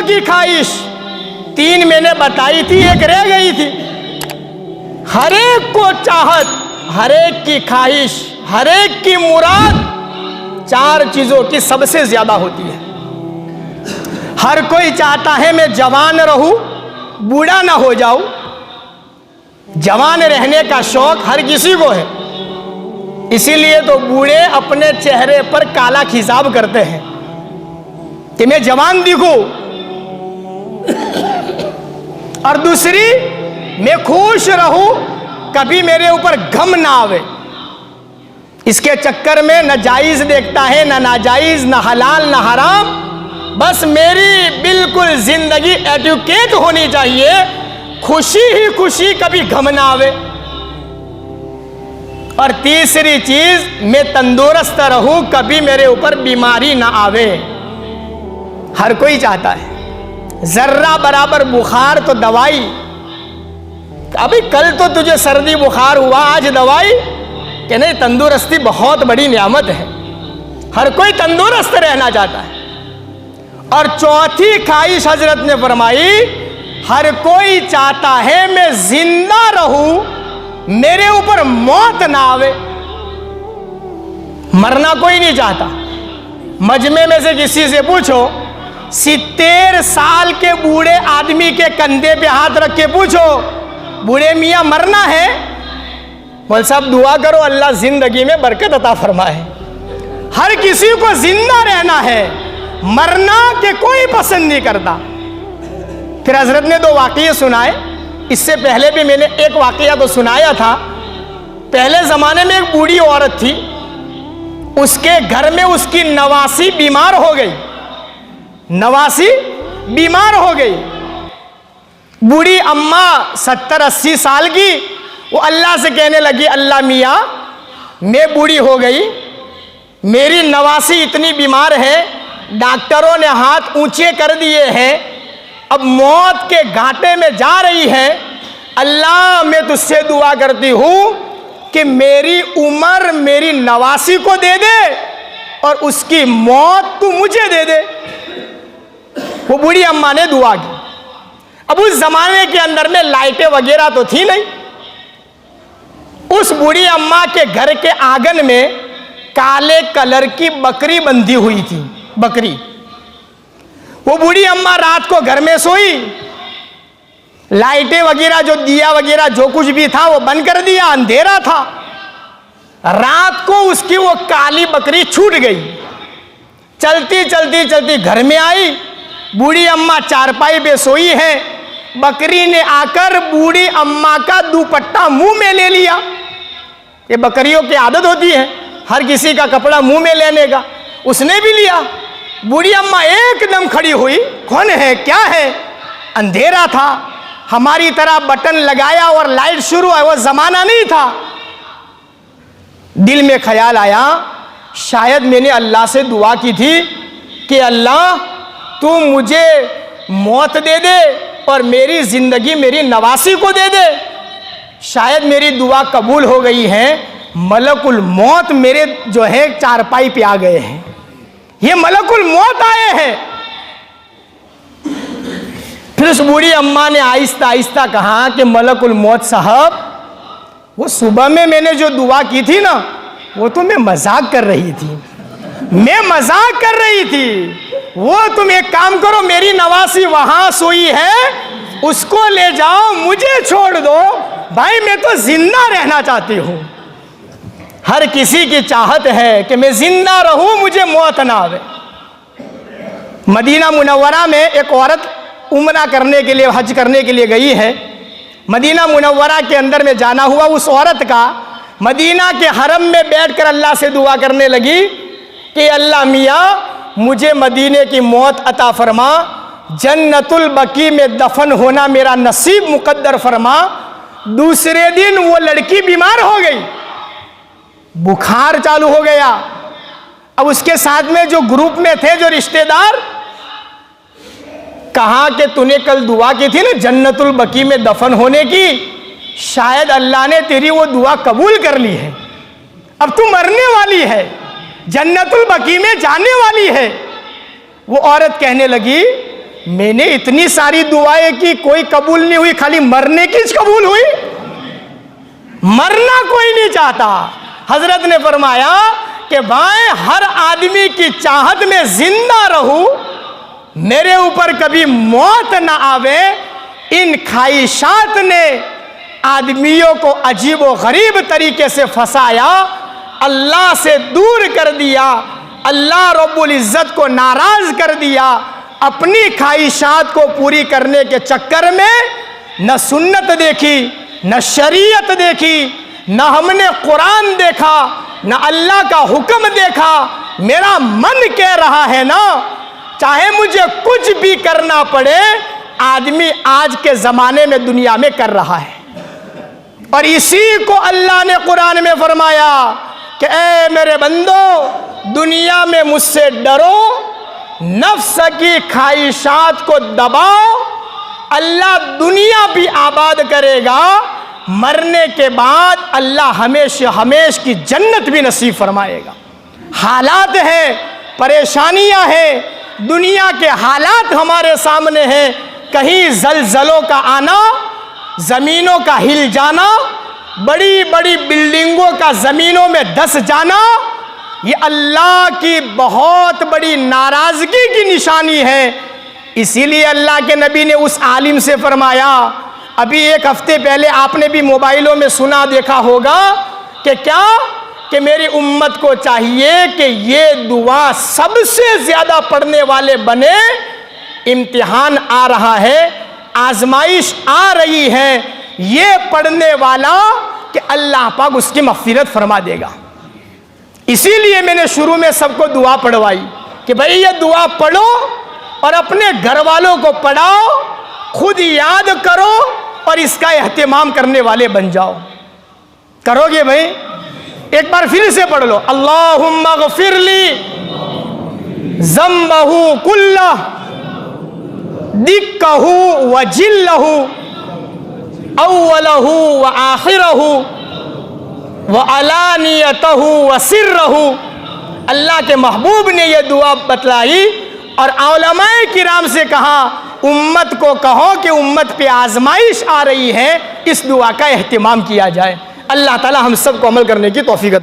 की ख्वाहिश 3 मैंने बताई थी, एक रह गई थी। हर एक को चाहत, हर एक की ख्वाहिश, हर एक की मुराद 4 चीजों की सबसे ज्यादा होती है। हर कोई चाहता है मैं जवान रहूं, बूढ़ा ना हो जाऊं। जवान रहने का शौक हर किसी को है, इसीलिए तो बूढ़े अपने चेहरे पर काला खिसाब करते हैं कि मैं जवान दिखूं। और दूसरी, मैं खुश रहूं, कभी मेरे ऊपर गम ना आवे। इसके चक्कर में न जायज देखता है, न नाजायज, न हलाल, न हराम। बस मेरी बिल्कुल जिंदगी एडुकेट होनी चाहिए, खुशी ही खुशी, कभी गम ना आवे। और तीसरी चीज, मैं तंदुरुस्त रहूं, कभी मेरे ऊपर बीमारी ना आवे। हर कोई चाहता है। जर्रा बराबर बुखार तो दवाई। अभी कल तो तुझे सर्दी बुखार हुआ, आज दवाई? कि नहीं, तंदुरुस्ती बहुत बड़ी नियामत है। हर कोई तंदुरुस्त रहना चाहता है। और चौथी ख्वाहिश हजरत ने फरमाई, हर कोई चाहता है मैं जिंदा रहूं, मेरे ऊपर मौत ना आवे। मरना कोई नहीं चाहता। मजमे में से किसी से पूछो, 70 साल के बूढ़े आदमी के कंधे पे हाथ रख के पूछो, बूढ़े मियां मरना है? बोल साहब दुआ करो अल्लाह जिंदगी में बरकत अता फरमाए। हर किसी को जिंदा रहना है, मरना के कोई पसंद नहीं करता। फिर हजरत ने 2 वाक़ये सुनाए। इससे पहले भी मैंने एक वाक़या तो सुनाया था। पहले ज़माने में एक बूढ़ी औरत थी, उसके घर में उसकी नवासी बीमार हो गई। नवासी बीमार हो गई। बूढ़ी अम्मा 70-80 साल की, वो अल्लाह से कहने लगी, अल्लाह मियाँ मैं बूढ़ी हो गई, मेरी नवासी इतनी बीमार है, डॉक्टरों ने हाथ ऊंचे कर दिए हैं, अब मौत के घाटे में जा रही है। अल्लाह मैं तुझसे दुआ करती हूँ कि मेरी उम्र मेरी नवासी को दे दे और उसकी मौत तू मुझे दे दे। वो बूढ़ी अम्मा ने दुआ की। अब उस जमाने के अंदर में लाइटें वगैरह तो थी नहीं। उस बूढ़ी अम्मा के घर के आंगन में काले कलर की बकरी बंधी हुई थी। बकरी, वो बूढ़ी अम्मा रात को घर में सोई, लाइटें वगैरह जो दिया वगैरह जो कुछ भी था वो बंद कर दिया, अंधेरा था। रात को उसकी वो काली बकरी छूट गई। चलती चलती चलती घर में आई, बूढ़ी अम्मा चारपाई पे सोई है। बकरी ने आकर बूढ़ी अम्मा का दुपट्टा मुंह में ले लिया। ये बकरियों की आदत होती है हर किसी का कपड़ा मुंह में लेने का, उसने भी लिया। बूढ़ी अम्मा एकदम खड़ी हुई, कौन है क्या है? अंधेरा था, हमारी तरह बटन लगाया और लाइट शुरू है, वो जमाना नहीं था। दिल में ख्याल आया, शायद मैंने अल्लाह से दुआ की थी कि अल्लाह तू मुझे मौत दे दे और मेरी जिंदगी मेरी नवासी को दे दे। शायद मेरी दुआ कबूल हो गई है। मलकुल मौत मेरे जो है चारपाई पे आ गए हैं। ये मलकुल मौत आए हैं। फिर उस बूढ़ी अम्मा ने आहिस्ता आहिस्ता कहा कि मलकुल मौत साहब, वो सुबह में मैंने जो दुआ की थी ना, वो तो मैं मजाक कर रही थी, मैं मजाक कर रही थी। वो तुम एक काम करो, मेरी नवासी वहां सोई है, उसको ले जाओ, मुझे छोड़ दो भाई, मैं तो जिंदा रहना चाहती हूं। हर किसी की चाहत है कि मैं जिंदा रहूं, मुझे मौत ना आवे। मदीना मुनव्वरा में एक औरत उम्रा करने के लिए, हज करने के लिए गई है। मदीना मुनव्वरा के अंदर में जाना हुआ उस औरत का, मदीना के हरम में बैठकर अल्लाह से दुआ करने लगी कि अल्लाह मियाँ मुझे मदीने की मौत अता फरमा, जन्नतुल बकी में दफन होना मेरा नसीब मुकद्दर फरमा। दूसरे दिन वो लड़की बीमार हो गई, बुखार चालू हो गया। अब उसके साथ में जो ग्रुप में थे, जो रिश्तेदार, कहा कि तूने कल दुआ की थी ना जन्नतुल बकी में दफन होने की, शायद अल्लाह ने तेरी वो दुआ कबूल कर ली है, अब तू मरने वाली है, जन्नतुल बकी में जाने वाली है। वो औरत कहने लगी मैंने इतनी सारी दुआएं की, कोई कबूल नहीं हुई, खाली मरने की कबूल हुई। मरना कोई नहीं चाहता। हजरत ने फरमाया कि भाई हर आदमी की चाहत में जिंदा रहूं, मेरे ऊपर कभी मौत ना आवे। इन ख्वाहिशात ने आदमियों को अजीब व गरीब तरीके से फंसाया, अल्लाह से दूर कर दिया, अल्लाह रब्बुल इज्जत को नाराज कर दिया। अपनी ख्वाहिशात को पूरी करने के चक्कर में न सुन्नत देखी, न शरीयत देखी, न हमने कुरान देखा, न अल्लाह का हुक्म देखा। मेरा मन कह रहा है ना, चाहे मुझे कुछ भी करना पड़े, आदमी आज के ज़माने में दुनिया में कर रहा है। और इसी को अल्लाह ने कुरान में फरमाया कि ए मेरे बंदो, दुनिया में मुझसे डरो, नफ्स की ख्वाहिशात को दबाओ, अल्लाह दुनिया भी आबाद करेगा, मरने के बाद अल्लाह हमेशा हमेश की जन्नत भी नसीब फरमाएगा। हालात हैं, परेशानियां हैं, दुनिया के हालात हमारे सामने हैं। कहीं जलजलों का आना, ज़मीनों का हिल जाना, बड़ी बड़ी बिल्डिंगों का ज़मीनों में धंस जाना, ये अल्लाह की बहुत बड़ी नाराज़गी की निशानी है। इसीलिए अल्लाह के नबी ने उस आलिम से फरमाया, अभी एक हफ्ते पहले आपने भी मोबाइलों में सुना देखा होगा कि क्या कि मेरी उम्मत को चाहिए कि ये दुआ सबसे ज़्यादा पढ़ने वाले बने। इम्तिहान आ रहा है, आजमाइश आ रही है, ये पढ़ने वाला कि अल्लाह पाक उसकी मग़फ़िरत फरमा देगा। इसीलिए मैंने शुरू में सबको दुआ पढ़वाई कि भाई ये दुआ पढ़ो और अपने घर वालों को पढ़ाओ, खुद याद करो और इसका एहतिमाम करने वाले बन जाओ। करोगे भाई? एक बार फिर से पढ़ लो, अल्लाहुम्मा गफिरली ज़म्बहु कुल्लह दिक्कहु व जिल्लहु अव्वलहु व आखिरहु व अलानियतहु व सिर्रहु। अल्लाह के महबूब ने यह दुआ बतलाई और उलमाए किराम से कहा, उम्मत को कहो कि उम्मत पे आजमाइश आ रही है, इस दुआ का एहतिमाम किया जाए। अल्लाह ताला हम सब को अमल करने की तौफीक